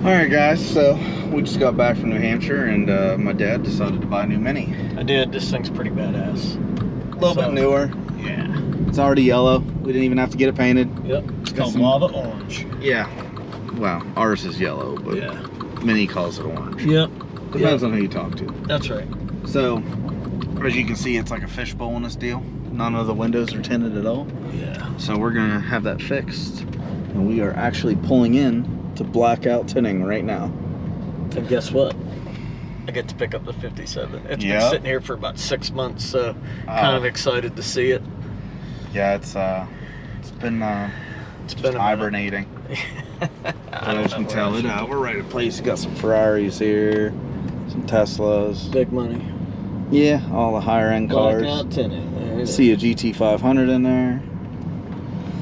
Alright guys, so we just got back from New Hampshire and my dad decided to buy a new Mini. I did. This thing's pretty badass. A little bit newer. Yeah. It's already yellow. We didn't even have to get it painted. Yep. It's called lava orange. Yeah. Well, ours is yellow, but yeah. Mini calls it orange. Yep. Depends on who you talk to. That's right. So, as you can see, it's like a fishbowl in this deal. None of the windows are tinted at all. Yeah. So we're gonna have that fixed. And we are actually pulling in to blackout tinting right now. And guess what? I get to pick up the 57. It's been sitting here for about 6 months, so kind of excited to see it. Yeah, it's been hibernating. As you can tell, we're ready to place. Got some Ferraris here, some Teslas. Big money. Yeah, all the higher end cars. Blackout tinting. See a GT500 in there.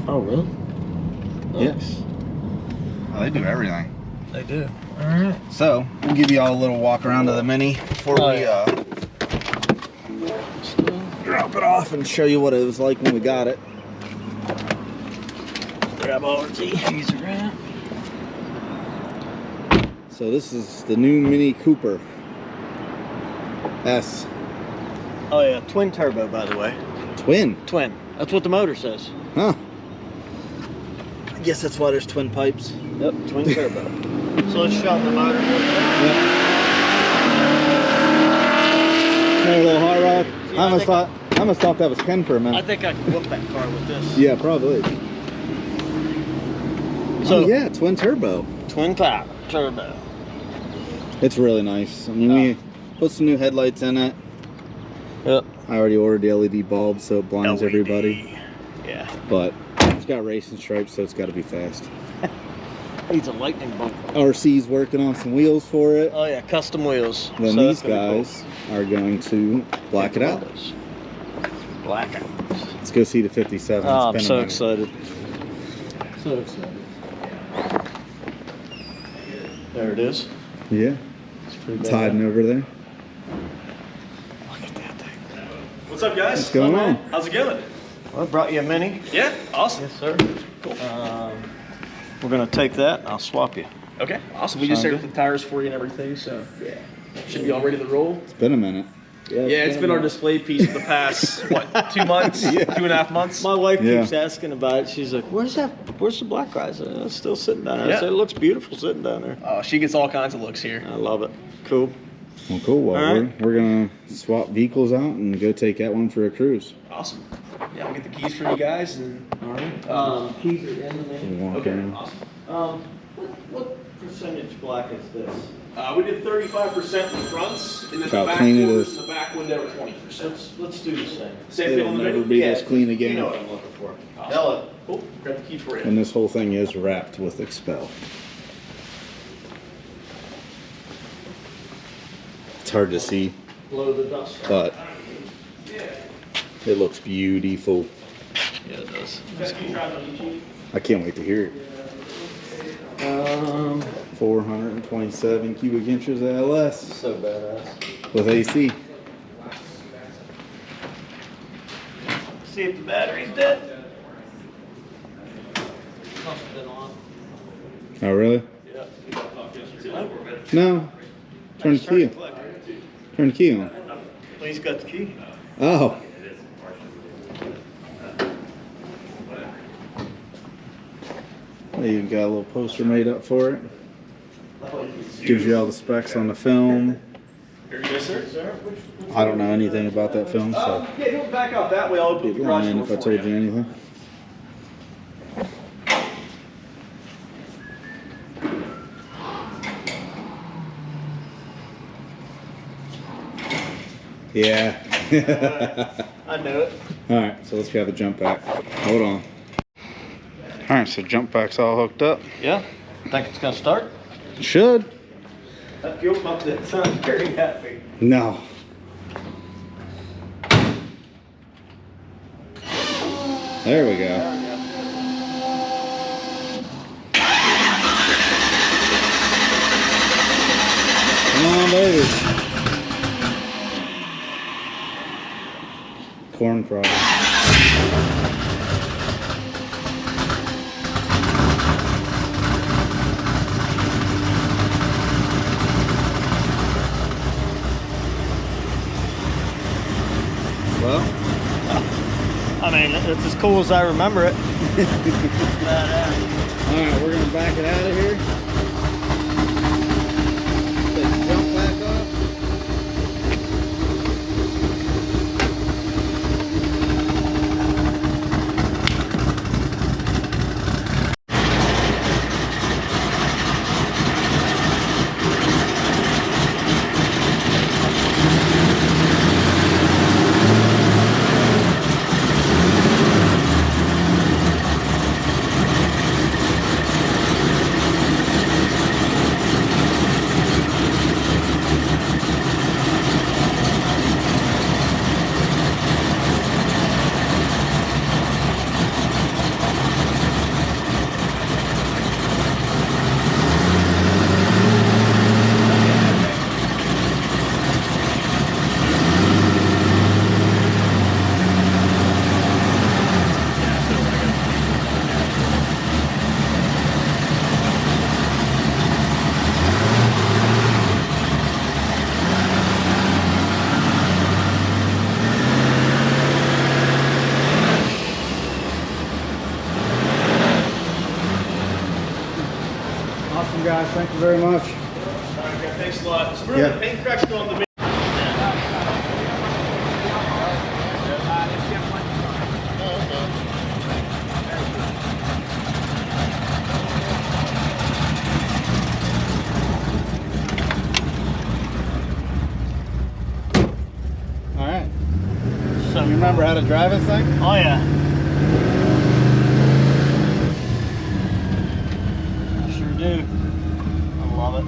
Oh, really? Yes. Oh, they do everything. They do. All right. So we'll give you all a little walk around to the Mini before we drop it off and show you what it was like when we got it. Grab all our keys around. So this is the new Mini Cooper S. Oh yeah, twin turbo, by the way. Twin. Twin. That's what the motor says. Huh. I guess that's why there's twin pipes. Yep, twin turbo. So let's show them the motor. Yep. Another little hot rod. Yeah, I almost thought that was Ken for a minute. I think I can whoop that car with this. Yeah, probably. So yeah, twin turbo. Twin power turbo. It's really nice. I mean, we put some new headlights in it. Yep. I already ordered the LED bulb so it blinds everybody. Yeah. But it's got racing stripes, so it's got to be fast. Needs a lightning bolt. RC's working on some wheels for it. Oh yeah, custom wheels. Then these guys are going to black it out. Blackout. Let's go see the 57. Oh, I'm so excited. So excited. There it is. Yeah. It's hiding over there. Look at that thing. What's up, guys? What's going on? How's it going? Well, I brought you a Mini. Yeah, awesome. Yes, sir. Cool. We're gonna take that and I'll swap you. Okay, awesome. We just Sound checked the tires for you and everything, so yeah, should be all ready to roll. It's been a minute. Yeah, it's been our display piece for the past what, 2 months, 2.5 months. My wife keeps asking about it. She's like, "Where's the black guy?" I said, "It's still sitting down there." I said, "It looks beautiful sitting down there." Oh, she gets all kinds of looks here. I love it. Cool. Well, cool. Well, All right. we're gonna swap vehicles out and go take that one for a cruise. Awesome. Yeah, we'll get the keys for you guys and. All right. Keys are in the Mini. Okay, around. awesome. What percentage black is this? We did 35% in the fronts, and then How the back clean it quarters is. and the back window are 20%. Let's do the same. Same thing It'll on the never Mini? be this clean again. You know what I'm looking for. Awesome. Cool. Grab the key for you. And this whole thing is wrapped with Expel. It's hard to see, Blow the dust. but it looks beautiful. Yeah, it does. I can't wait to hear it. 427 cubic inches LS So badass. with AC. See if the battery's dead. Must have been on. Oh, really? Yeah. No. Turn the key on. Turn the key on. Well, he's got the key. Oh. They even got a little poster made up for it. Gives you all the specs on the film. Yes, sir. I don't know anything about that film, so Yeah, you'll back out that way. I'll open I'd the be garage lying door if I for told you anything. Yeah. I know it. Alright, so let's grab the jump back. Hold on. Alright, so jump back's all hooked up. Yeah. Think it's gonna start? Should. That fuel pump didn't sound very happy. No. There we go. Come on, baby. Corn problem. It's as cool as I remember it. Alright, we're gonna back it out of here. Let's jump back up. Awesome, guys. Thank you very much. Okay, thanks a lot. So remember, the paint correction on the video. All right. So You remember how to drive this thing? Oh yeah. I sure do. I love it.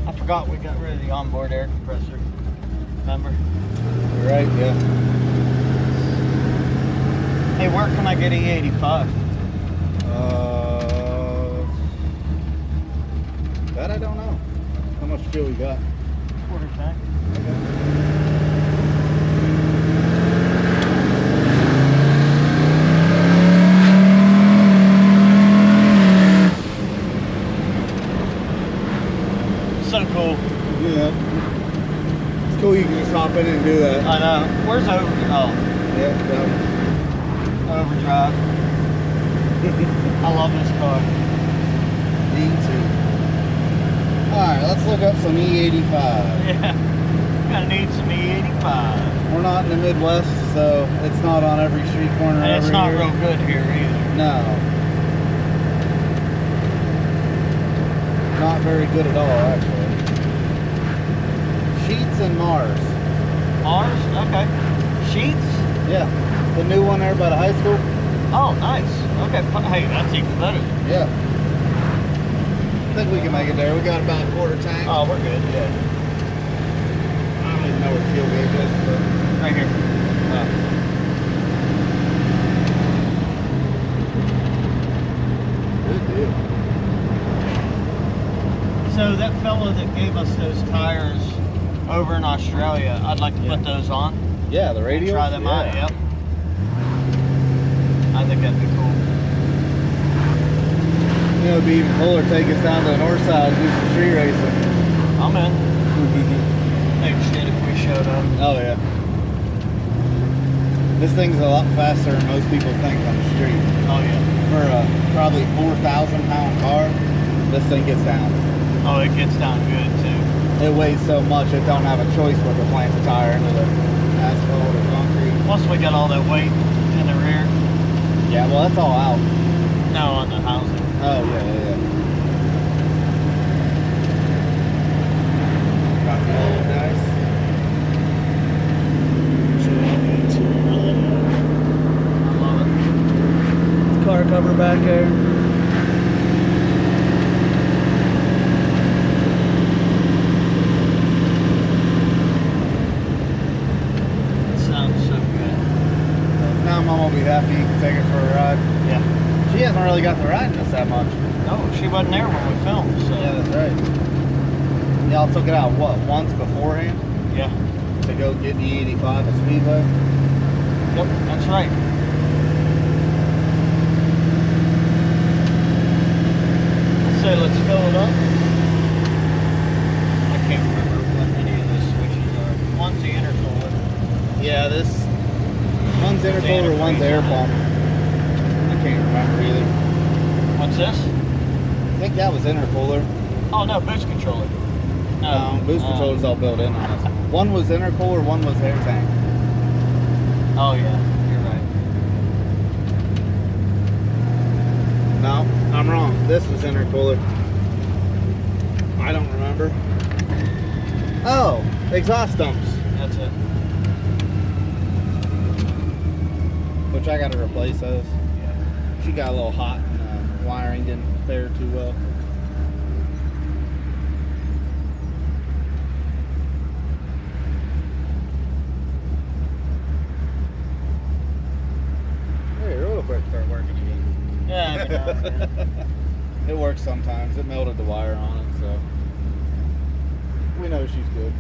I forgot we got rid of the onboard air compressor. Remember? You're right, yeah. Hey, where can I get E85? That I don't know. How much fuel we got? Quarter tank. So cool. Yeah. It's cool you can just hop in and do that. I know. Where's over? Oh, Yeah, overdrive. I love this car. Me too. Alright, let's look up some E85. Yeah. Gonna need some E85. We're not in the Midwest, so it's not on every street corner. And it's over not here. real good here either. No. Not very good at all, actually. Sheets and Mars. Mars? Okay. Sheets? Yeah. The new one there by the high school? Oh, nice. Okay. Hey, that's even better. Yeah. I think we can make it there. We got about a quarter tank. Oh, we're good. Yeah. I don't even know where the fuel gauge is, but Right here. good deal. So that fella that gave us those tires over in Australia, I'd like to put those on. Yeah, the radio. Try them out. Yep. I think that'd be cool. You know, it'd be even cooler. Take us down to the north side and do some street racing. I'm in. Hey, shit, if we showed up. Oh yeah. This thing's a lot faster than most people think on the street. Oh yeah. For a probably 4,000-pound car, this thing gets down. Oh, it gets down good too. It weighs so much it don't have a choice but to plant the tire into the asphalt or concrete. Plus we got all that weight in the rear. Yeah, well that's all out. No, on the housing. Oh yeah. Got the old dice. I love it. Car cover back there. It sounds so good. Now Mom will be happy you can take her for a ride. Yeah. She hasn't really got to ride in this that much. No, she wasn't there when we filmed, so. Yeah, that's right. Y'all took it out, what, once beforehand? Yeah. To go get the 85 at Speedway? Yep, that's right. I say let's fill it up. I can't remember what any of those switches are. One's the intercooler. Yeah, this one's intercooler, one's air pump. I can't remember either. What's this? I think that was intercooler. Oh no, boost controller. No, boost controller's all built in on this. One was intercooler, one was air tank. Oh yeah, you're right. No, I'm wrong. This was intercooler. I don't remember. Oh, exhaust dumps. That's it. Which I gotta replace those. Yeah. She got a little hot and the wiring didn't fare too well. Hey, real quick, start working again. Yeah, every now and then. It works sometimes. It melted the wire on it, so we know she's good.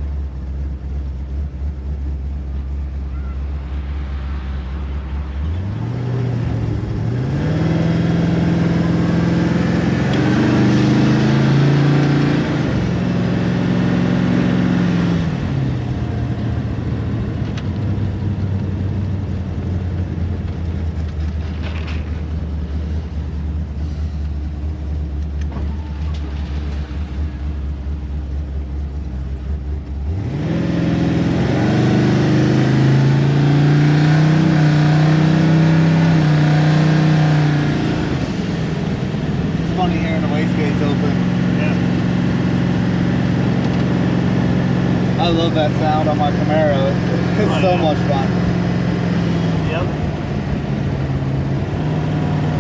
Funny hearing the wastegates open. Yeah. I love that sound on my Camaro. It's so much fun. Yep.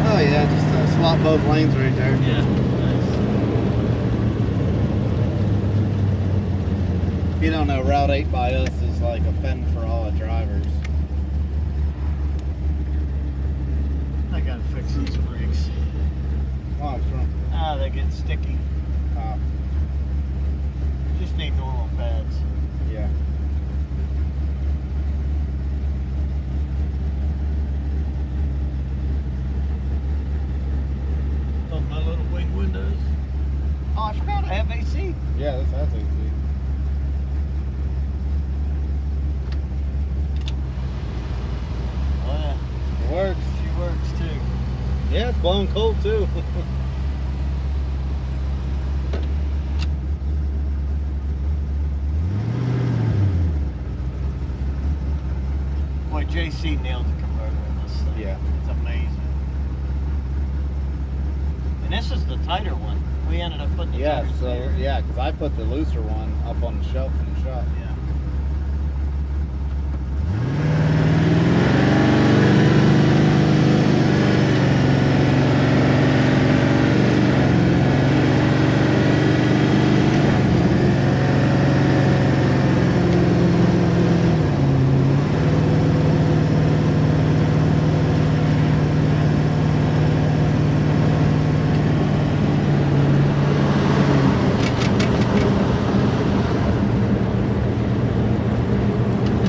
Oh yeah, just swap both lanes right there. Yeah. Nice. If you don't know, Route 8 by us is like a fend for all the drivers. I gotta fix these brakes. Oh, it's wrong. Ah, they get sticky. Just need normal pads. Yeah. Oh, my little wing windows. Oh, I forgot I have AC. Yeah, that's AC. Oh yeah. It works. She works too. Yeah, it's blowing cold too. Boy, JC nailed the converter in this thing. Yeah. It's amazing. And this is the tighter one. We ended up putting the Yeah, tires so there. yeah, because I put the looser one up on the shelf in the shop. Yeah.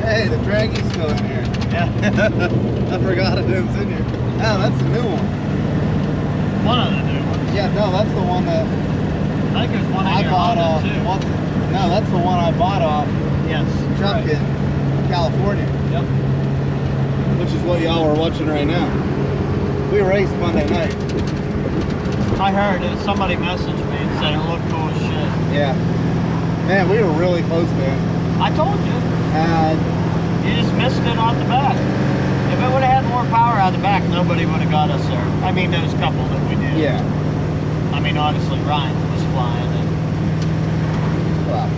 Hey, the Draggy's still in here. Yeah. I forgot it was in here. Oh, that's the new one. One of the new ones. Yeah, no, that's the one that I think there's one in I here bought off. too. No, that's the one I bought off Yes. Chuck right. in California, Yep. which is what y'all are watching right now. We raced Monday night. I heard it. Somebody messaged me and said it looked cool as shit. Yeah. Man, we were really close, man. I told you. And You just missed it on the back. If it would have had more power out the back, nobody would have got us there. I mean, those couple that we did. yeah. I mean, obviously Ryan was flying. And Well,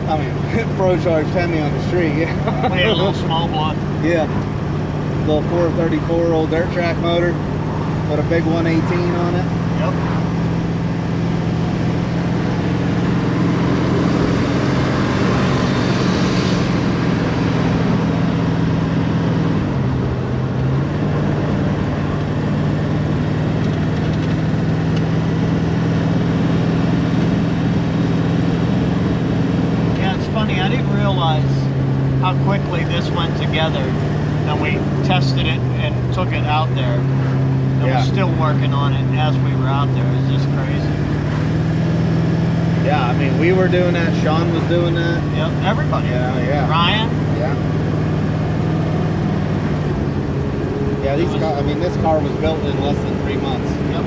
I mean, Pro charged Hemi on the street. we had a little small block. Yeah. Little 434 old dirt track motor with a big 118 on it. Yep. Yeah, it's funny. I didn't realize how quickly this went together. And we tested it and took it out there. And Yeah. we're still working on it as we were out there. It's just crazy. Yeah, I mean, we were doing that. Sean was doing that. Yep, everybody. Yeah. Ryan. Yeah. Yeah, this car was built in less than 3 months. Yep.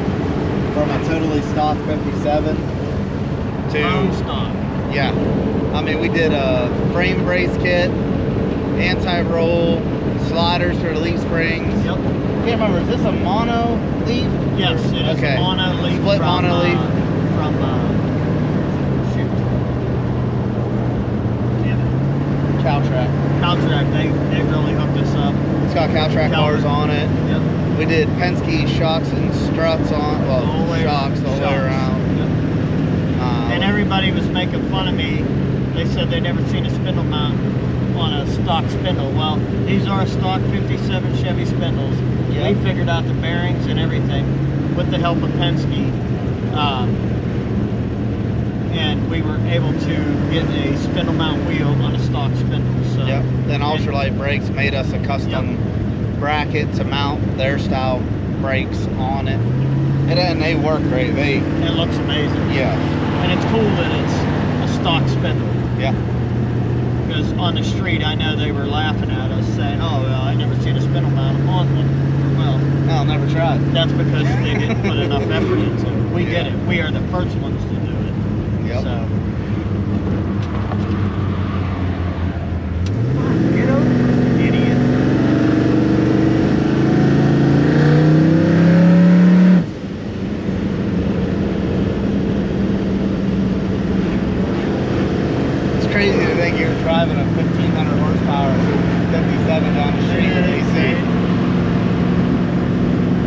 From a totally stock 57 to Bone stock. Yeah. I mean, we did a frame brace kit, anti-roll, sliders for the leaf springs. Yep. I can't remember, is this a mono leaf? Yes, it is Okay. a mono leaf. Split mono leaf. Shoot. Yeah. Caltrack. Caltrack, they really hooked us up. It's got Caltrack bars on it. Yep. We did Penske shocks and struts on, shocks the whole way around. Yep. And everybody was making fun of me. They said they'd never seen a spindle mount on a stock spindle. Well, these are stock 57 Chevy spindles. Yep. We figured out the bearings and everything with the help of Penske. And we were able to get a spindle mount wheel on a stock spindle. So, yep. Then Ultralight Brakes made us a custom bracket to mount their style brakes on it. And they work great. It looks amazing. Yeah. And it's cool that it's a stock spindle. Yeah. Because on the street, I know they were laughing at us saying, oh, well, I never seen a spindle mount on one. Well, no, never tried. That's because they didn't put enough effort into it. We get it. We are the first ones to do it. Yep. So. Get over, idiot. It's crazy to think you're driving a 1,500 horsepower 57 down the street pretty soon.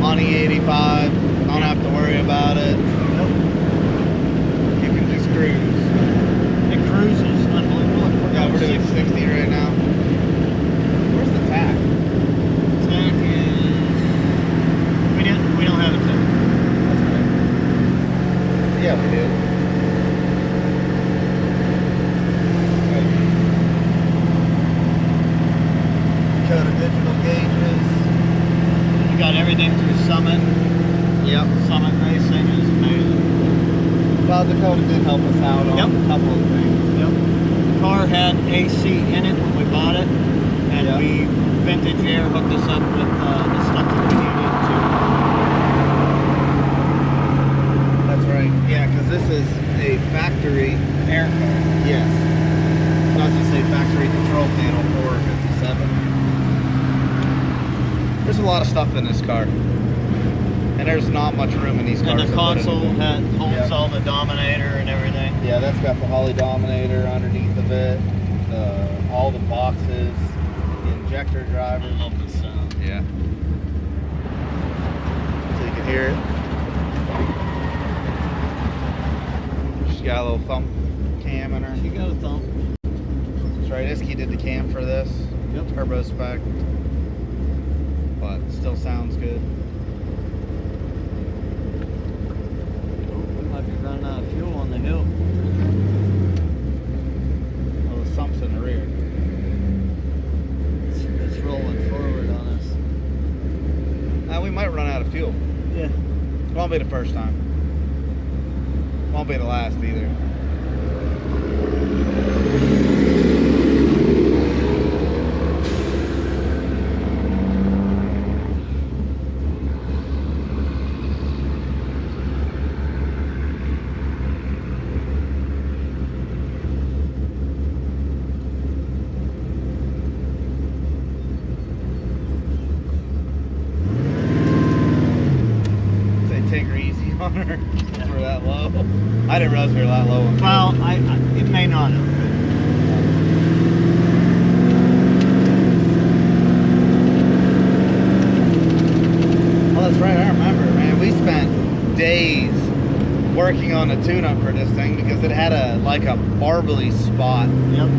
On E85, don't have to worry about it. Nope. You can just cruise. It cruises unbelievable. We're doing 60 right now. Where's the tack? Tack is... We don't have a tack. That's right. Yeah, we do. Code of digital gauges. You got everything through Summit. Yep. Summit Racing is amazing. Well, Dakota did help us out on a couple of things. Yep. The car had AC in it when we bought it, and we Vintage Air hooked us up with the stuff that we needed to. That's right. Yeah, because this is a factory Air car. Yes. So I was just say factory control panel for 57. There's a lot of stuff in this car. And there's not much room in these cars. And the console holds all the Dominator and everything. Yeah, that's got the Holley Dominator underneath of it. All the boxes, the injector drivers. I love the sound. Yeah. So you can hear it. She's got a little thump cam in her. She got a thump. That's right, Iski did the cam for this. Yep. Turbo spec. But still sounds good. We might be running out of fuel on the hill. Oh, the sump's in the rear. It's rolling forward on us. We might run out of fuel. Yeah. It won't be the first time. Won't be the last either. Take her easy on her for that low. I didn't realize we were that low. Well, it may not have. Well, that's right. I remember, man. We spent days working on a tune-up for this thing because it had a barbly spot. Yep.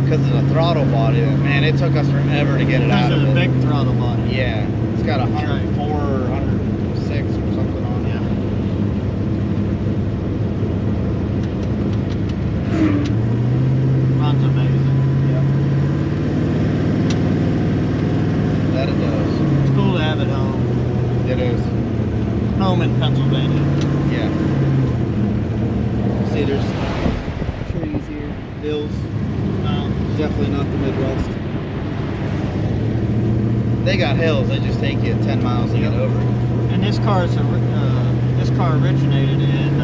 Because of the throttle body. Man, it took us forever to get it out of it. Because of the big throttle body. Yeah. It's got 104 or 106 or something on it. Yeah. Runs amazing. Yep. That it does. It's cool to have it home. It is. Home in Pennsylvania. Yeah. See, there's They got hills. They just take you 10 miles to get over. And this car originated in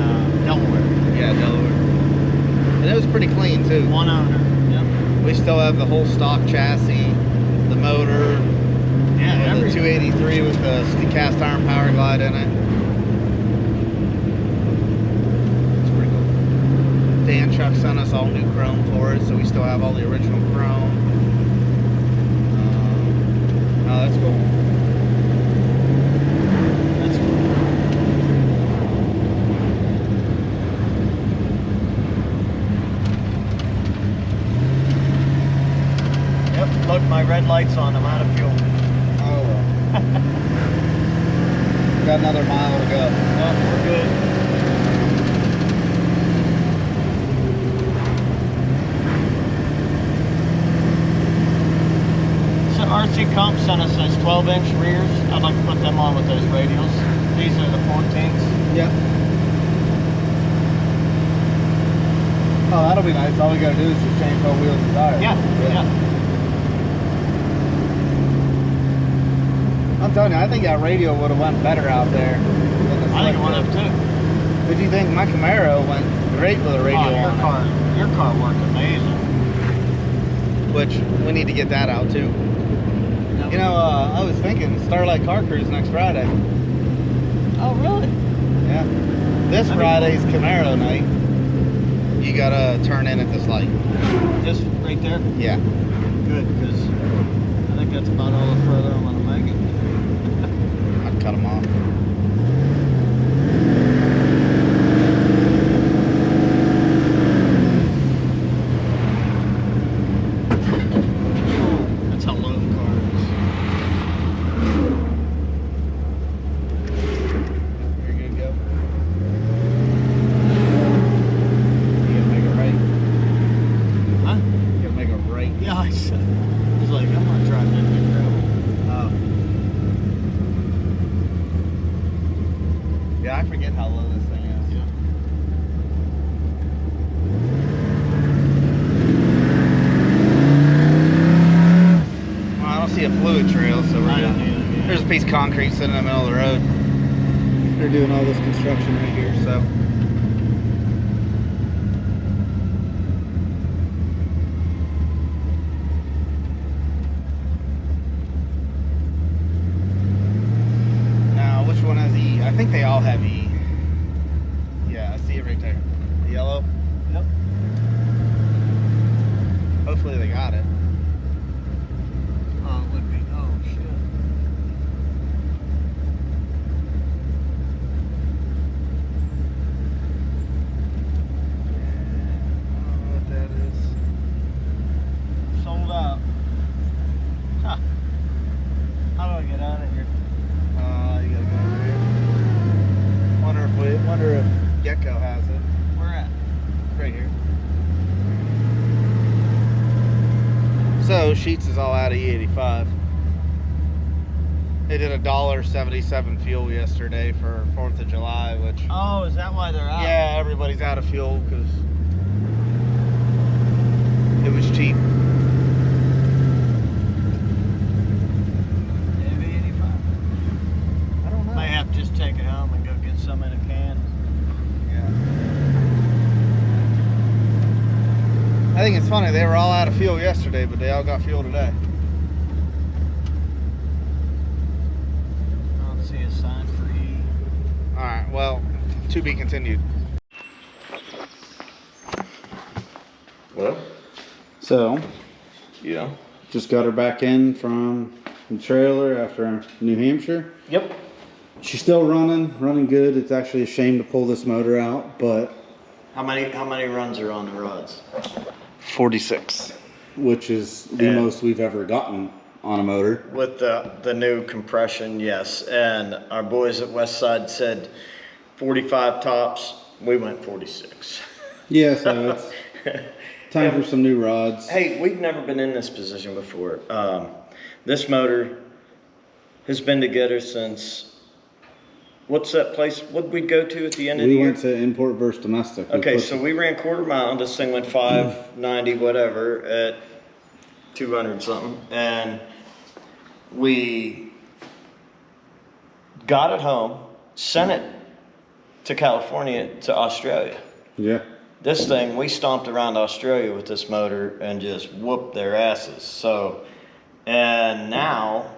Delaware. Yeah, Delaware. And it was pretty clean too. One owner. Yep. We still have the whole stock chassis, the motor, Yeah, the 283 with the cast iron power glide in it. It's pretty cool. Dan Chuck sent us all new chrome for it, so we still have all the original chrome. Oh, that's cool. That's cool. Yep, look, my red light's on. I'm out of fuel. Oh, well. Got another mile to go. Oh, we're good. So RC Comp sent us those 12-inch rears. I'd like to put them on with those radials. These are the 14s. Yeah. Oh, that'll be nice. All we gotta do is just change both wheels and tires. Yeah. I'm telling you, I think that radio would have went better out there. I think it went up too. But do you think my Camaro went great with a radio Oh, on it? your car worked amazing. Which we need to get that out too. You know, I was thinking Starlight Car Cruise next Friday. Oh, really? Yeah. This Friday's Camaro night. You gotta turn in at this light. Just right there? Yeah. Good, because I think that's about all the further I'm going to make it. I'd cut them off. That's how low the car is. You're good to go. You gotta make it right. Huh? You gotta make it right. Yeah, I said. I was like, I'm not driving that big gravel. Oh. Yeah, I forget how low this thing is. Yeah. Well, I don't see a fluid trail, so we're I don't good. either, yeah. There's a piece of concrete sitting in the middle of the road. They're doing all this construction right here, so. Now, which one has E? I think they all have E. Yeah, I see it right there. The yellow. Yep. Hopefully they got it. Oh, it would be. Oh, shit. I don't know what that is. Sold out. Huh. How do I get out of here? You gotta go over here. Wonder if Gecko has it. Where at? Right here. So Sheets is all out of E85. They did $1.77 fuel yesterday for 4th of July, which Oh, is that why they're out? yeah, everybody's out of fuel because it was cheap. Maybe 85. I don't know. Might have to just take it home and go get some in a can. Yeah. I think it's funny, they were all out of fuel yesterday, but they all got fuel today. I don't see a sign for E. Alright, well, to be continued. Well, So, yeah. just got her back in from the trailer after New Hampshire. Yep. She's still running good. It's actually a shame to pull this motor out, but How many runs are on the rods? 46, which is the Yeah. most we've ever gotten on a motor. With the new compression, yes. And our boys at Westside said 45 tops. We went 46. Yeah, so it's time for some new rods. Hey, we've never been in this position before. This motor has been together since, what's that place? What did we go to at the end of the We year? went to import versus domestic. Okay, so we ran quarter mile. This thing went 590 whatever at 200 something, and we got it home, sent it to California, to Australia. Yeah. This thing, we stomped around Australia with this motor and just whooped their asses. So, and now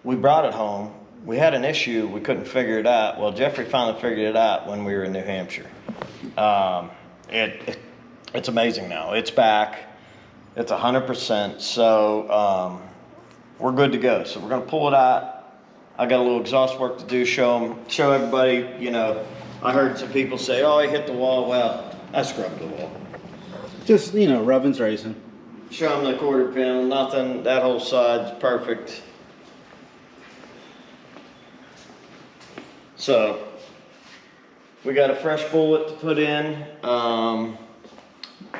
we brought it home. We had an issue, we couldn't figure it out. Well, Jeffrey finally figured it out when we were in New Hampshire. It's amazing now. It's back. It's 100%. So we're good to go. So we're gonna pull it out. I got a little exhaust work to do. Show everybody. You know, I heard some people say, "Oh, he hit the wall." Well, I scrubbed the wall. Just, you know, rubbing's racing. Show them the quarter pin. Nothing. That whole side's perfect. So we got a fresh bullet to put in.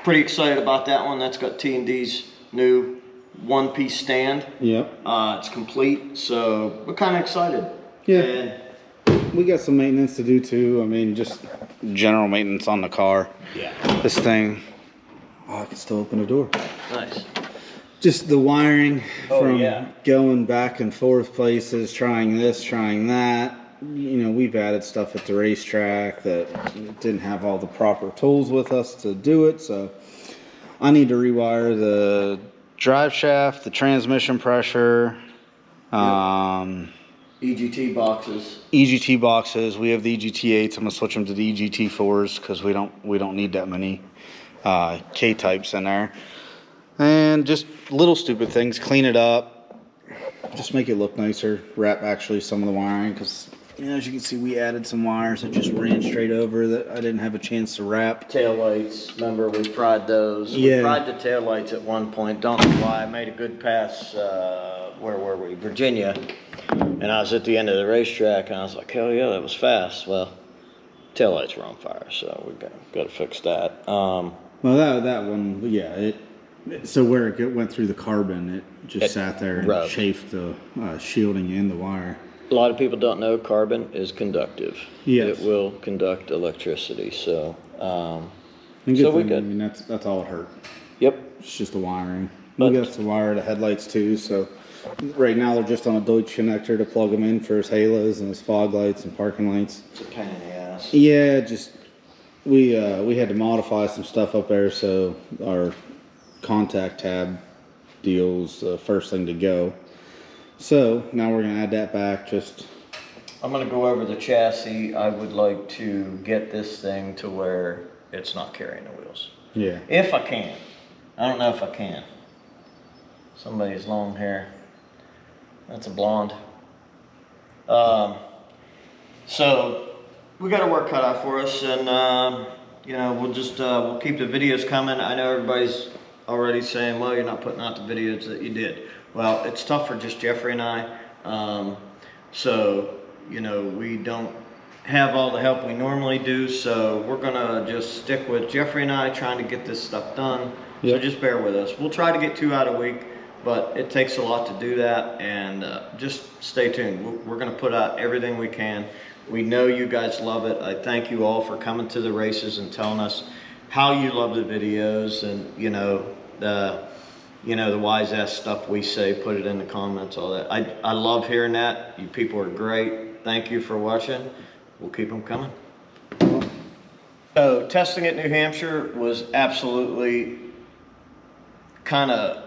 Pretty excited about that one. That's got T&D's new one-piece stand. Yep. It's complete, so we're kind of excited. Yeah. And we got some maintenance to do too. I mean, just general maintenance on the car. yeah. This thing, oh, I can still open the door. Nice. Just the wiring from yeah. going back and forth places, trying this, trying that. You know, we've added stuff at the racetrack that didn't have all the proper tools with us to do it. So I need to rewire the drive shaft, the transmission pressure, EGT boxes. EGT boxes. We have the EGT8s. I'm gonna switch them to the EGT4s because we don't need that many K types in there. And just little stupid things. Clean it up. Just make it look nicer. Wrap actually some of the wiring because, you know, as you can see, we added some wires that just ran straight over that I didn't have a chance to wrap. Taillights. Remember, we fried those. Yeah. We fried the taillights at one point. Don't know why. I made a good pass. Where were we? Virginia. And I was at the end of the racetrack, and I was like, hell yeah, that was fast. Well, taillights were on fire, so we got to fix that. Well, that one, yeah. So where it went through the carbon, it just sat there and rubbed. chafed the shielding and the wire. A lot of people don't know carbon is conductive. Yes. It will conduct electricity, so And good so we thing, good. I mean, that's all it hurt. Yep. It's just the wiring. But- We got to wire the headlights too, so right now they're just on a Deutsch connector to plug them in for his halos and his fog lights and parking lights. It's a pain in the ass. Yeah, just we had to modify some stuff up there, so our contact tab deal's the first thing to go. So now we're gonna add that back. Just I'm gonna go over the chassis. I would like to get this thing to where it's not carrying the wheels. yeah. If I can. I don't know if I can. Somebody's long hair. That's a blonde. So we got our work cut out for us, and you know, we'll just we'll keep the videos coming. I know everybody's already saying, well, you're not putting out the videos that you did. Well, it's tough for just Jeffrey and I. So, you know, we don't have all the help we normally do, so we're gonna just stick with Jeffrey and I trying to get this stuff done. So Yep. just bear with us. We'll try to get 2 out a week, but it takes a lot to do that, and just stay tuned. We're gonna put out everything we can. We know you guys love it. I thank you all for coming to the races and telling us how you love the videos, and you know the wise ass stuff we say. Put it in the comments, all that. I love hearing that. You people are great. Thank you for watching. We'll keep them coming. So testing at New Hampshire was absolutely kind of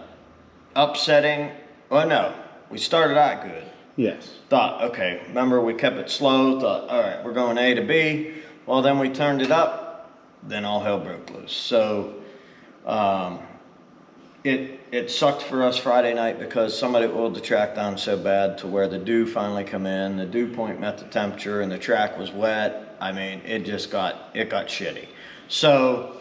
upsetting. Well, no, we started out good. Yes. Thought, okay, remember we kept it slow, thought, all right, we're going A to B. Well, then we turned it up, then all hell broke loose. So it sucked for us Friday night because somebody oiled the track down so bad to where the dew finally come in, the dew point met the temperature, and the track was wet. I mean, it got shitty. So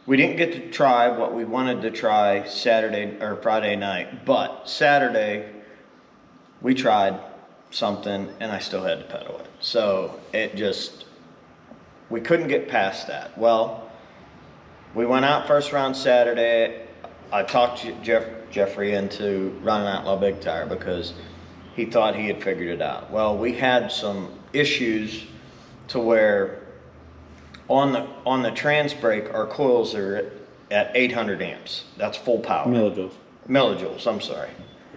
we didn't get to try what we wanted to try Saturday or Friday night, but Saturday we tried something and I still had to pedal it. So we couldn't get past that. Well, we went out first round Saturday. I talked Jeffrey into running out low big tire because he thought he had figured it out. Well, we had some issues to where on the trans brake, our coils are at 800 amps. That's full power. Millijoules. Millijoules, I'm sorry.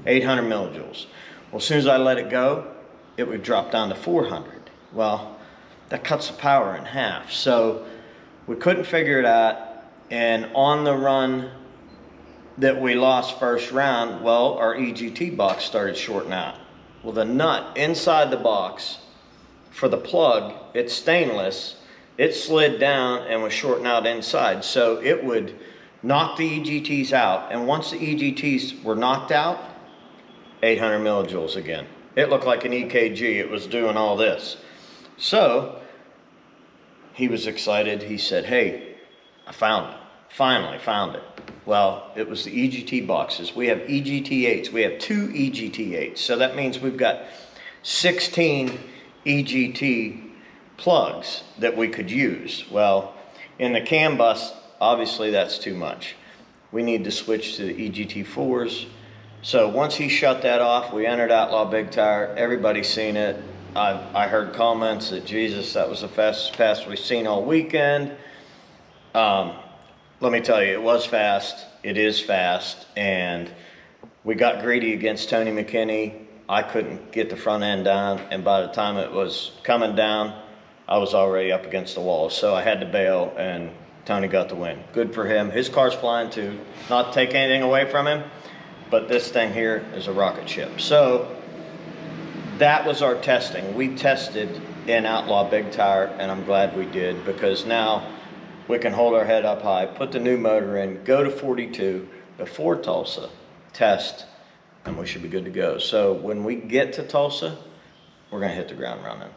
800 millijoules. Well, as soon as I let it go, it would drop down to 400. Well, that cuts the power in half. So we couldn't figure it out. And on the run that we lost first round, well, our EGT box started shorting out. Well, the nut inside the box for the plug, it's stainless, it slid down and was shorting out inside. So it would knock the EGTs out. And once the EGTs were knocked out, 800 millijoules again. It looked like an EKG. It was doing all this. So he was excited. He said, hey, I found it. Finally found it. Well, it was the EGT boxes. We have EGT8s. We have 2 EGT8s. So that means we've got 16 EGT plugs that we could use. Well, in the CAN bus, obviously that's too much. We need to switch to the EGT4s. So once he shut that off, we entered Outlaw Big Tire. Everybody's seen it. I heard comments that, Jesus, that was the fastest pass we've seen all weekend. Let me tell you, it was fast. It is fast. And we got greedy against Tony McKinney. I couldn't get the front end down. And by the time it was coming down, I was already up against the wall. So I had to bail, and Tony got the win. Good for him. His car's flying too. Not to take anything away from him, but this thing here is a rocket ship. So that was our testing. We tested in Outlaw Big Tire, and I'm glad we did, because now we can hold our head up high, put the new motor in, go to 42 before Tulsa, test, and we should be good to go. So when we get to Tulsa, we're gonna hit the ground running.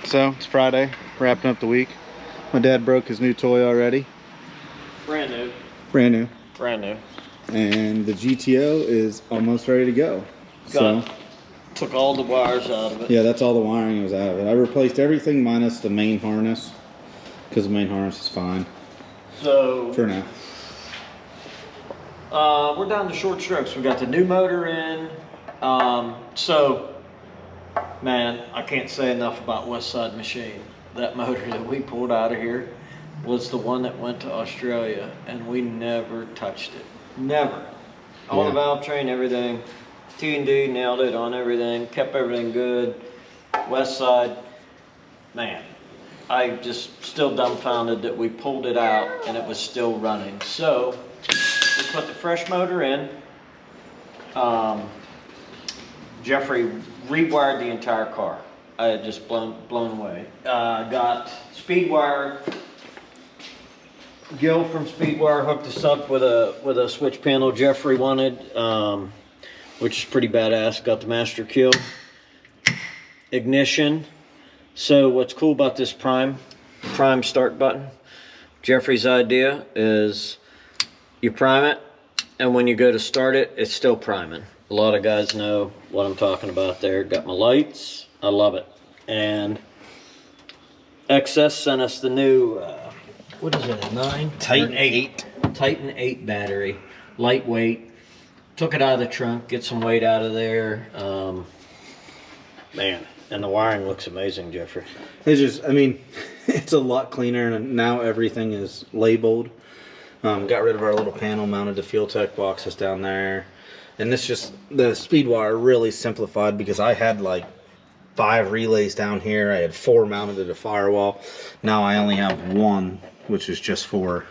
So it's Friday, wrapping up the week. My dad broke his new toy already. Brand new. Brand new. Brand new. And the GTO is almost ready to go. Took all the wires out of it. Yeah, that's all the wiring was out of it. I replaced everything minus the main harness, because the main harness is fine. So for now. We're down to short strokes. We got the new motor in. So, man, I can't say enough about West Side Machine. That motor that we pulled out of here was the one that went to Australia, and we never touched it. Never. All the valve train, everything. T&D nailed it on everything, kept everything good. West Side, man, I just still dumbfounded that we pulled it out and it was still running. So we put the fresh motor in. Jeffrey rewired the entire car. I had just blown away. Got Speedwire. Gil from Speedwire hooked us up with a switch panel Jeffrey wanted, which is pretty badass. Got the master kill. Ignition. So what's cool about this prime start button, Jeffrey's idea is you prime it, and when you go to start it, it's still priming. A lot of guys know what I'm talking about there. Got my lights. I love it. And XS sent us the new, what is it, a 9? Titan 8. Titan 8 battery. Lightweight. Took it out of the trunk, get some weight out of there. Man, and the wiring looks amazing, Jeffrey. It's just, I mean, it's a lot cleaner, and now everything is labeled. Got rid of our little panel, mounted the Fuel Tech boxes down there. And this just, the Speedwire really simplified, because I had like 5 relays down here. I had 4 mounted at a firewall. Now I only have 1, which is just for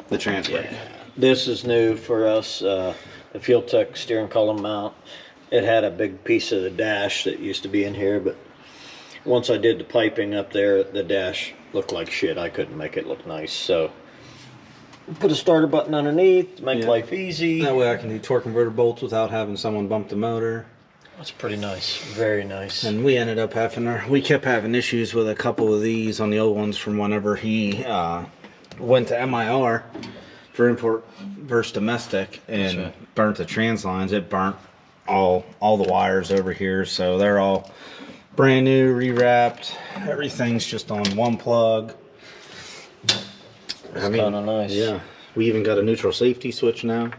the transfer. Yeah. This is new for us, the Fuel Tech steering column mount. It had a big piece of the dash that used to be in here, but once I did the piping up there, the dash looked like shit. I couldn't make it look nice, so put a starter button underneath to make life easy. That way I can do torque converter bolts without having someone bump the motor. That's pretty nice, very nice. And we ended up we kept having issues with a couple of these on the old ones from whenever he went to MIR for import versus domestic, and burnt the trans lines. It burnt all the wires over here, so they're all brand new, rewrapped. Everything's just on one plug. It's kind of nice. Yeah, we even got a neutral safety switch now.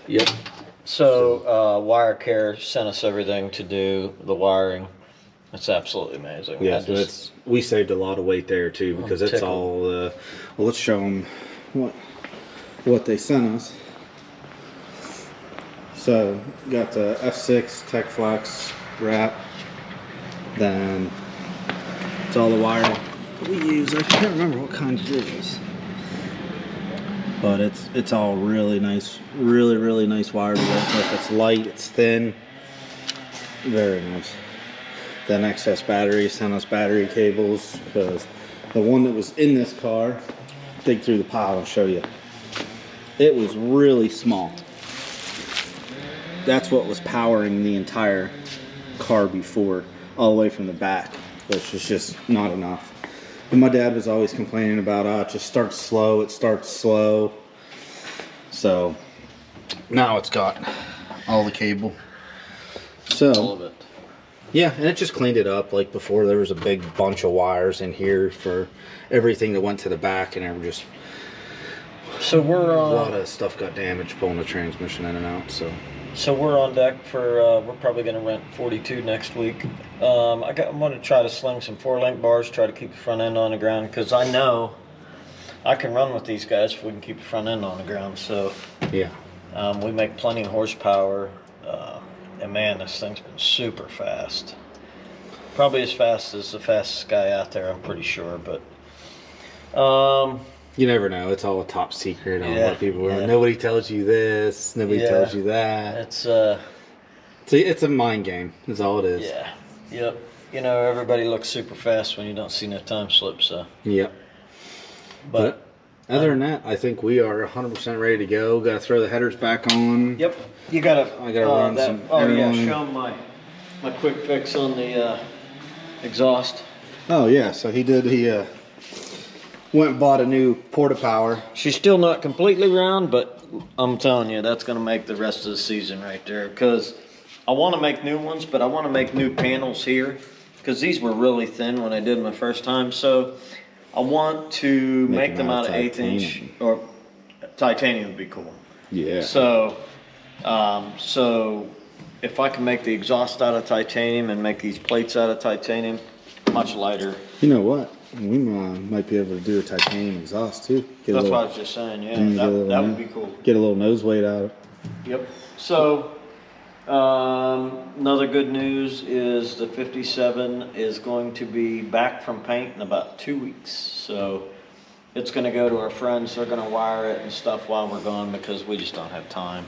Yep. So Wire Care sent us everything to do the wiring. It's absolutely amazing. Yeah, so we saved a lot of weight there too, because it's all. Well, let's show them what they sent us. So got the F6 Tech Flex wrap. Then it's all the wire we use. I can't remember what kind it is, but it's all really nice, really nice wire to work with. It's light, it's thin, very nice. Then XS battery sent us battery cables, because the one that was in this car, dig through the pile and show you, it was really small. That's what was powering the entire car before, all the way from the back, which is just not enough. And my dad was always complaining about, it just starts slow, it starts slow. So now it's got all the cable. So all of it. Yeah, and it just cleaned it up. Like before, there was a big bunch of wires in here for everything that went to the back, and everything just. So we're a lot of stuff got damaged pulling the transmission in and out. So we're on deck for. We're probably going to rent 42 next week. I'm going to try to sling some 4-link bars, try to keep the front end on the ground, because I know I can run with these guys if we can keep the front end on the ground. So yeah, we make plenty of horsepower. And man, this thing's been super fast. Probably as fast as the fastest guy out there, I'm pretty sure. But you never know. It's all a top secret on what people are. Yeah. Nobody tells you this. Nobody tells you that. It's a mind game. That's all it is. Yeah. Yep. You know, everybody looks super fast when you don't see no time slip. So. Yep. But other than that, I think we are 100% ready to go. Got to throw the headers back on. Yep. You gotta. I gotta run some. Oh yeah, show them my quick fix on the exhaust. Oh yeah, so he did. He went and bought a new porta power. She's still not completely round, but I'm telling you, that's gonna make the rest of the season right there. Because I want to make new ones, but I want to make new panels here, because these were really thin when I did them the first time. So I want to make them out of 1/8 inch, or titanium would be cool. Yeah. So, so if I can make the exhaust out of titanium and make these plates out of titanium, much lighter. You know what? We might be able to do a titanium exhaust too. That's what I was just saying. Yeah, that would be cool. Get a little nose weight out of it. Yep. So, another good news is the 57 is going to be back from paint in about 2 weeks. So, it's going to go to our friends. They're going to wire it and stuff while we're gone because we just don't have time.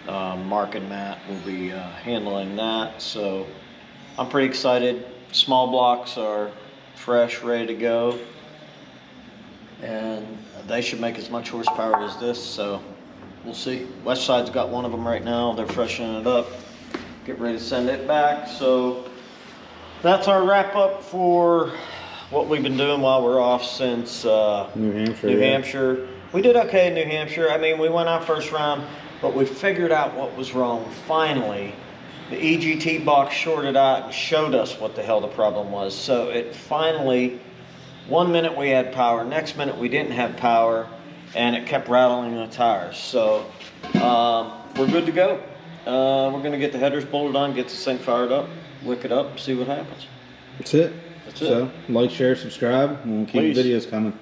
Mark and Matt will be handling that. So, I'm pretty excited. Small blocks are fresh, ready to go. And they should make as much horsepower as this. So, we'll see. West Side's got one of them right now. They're freshening it up. Get ready to send it back. So that's our wrap up for what we've been doing while we're off since New Hampshire. New Hampshire. We did okay in New Hampshire. I mean, we went out first round, but we figured out what was wrong. Finally, the EGT box shorted out and showed us what the hell the problem was. So it finally, 1 minute we had power, next minute we didn't have power, and it kept rattling the tires. So we're good to go. We're gonna get the headers bolted on, get this thing fired up, wick it up, see what happens. That's it. That's it. So like, share, subscribe, and we'll keep Please. videos coming.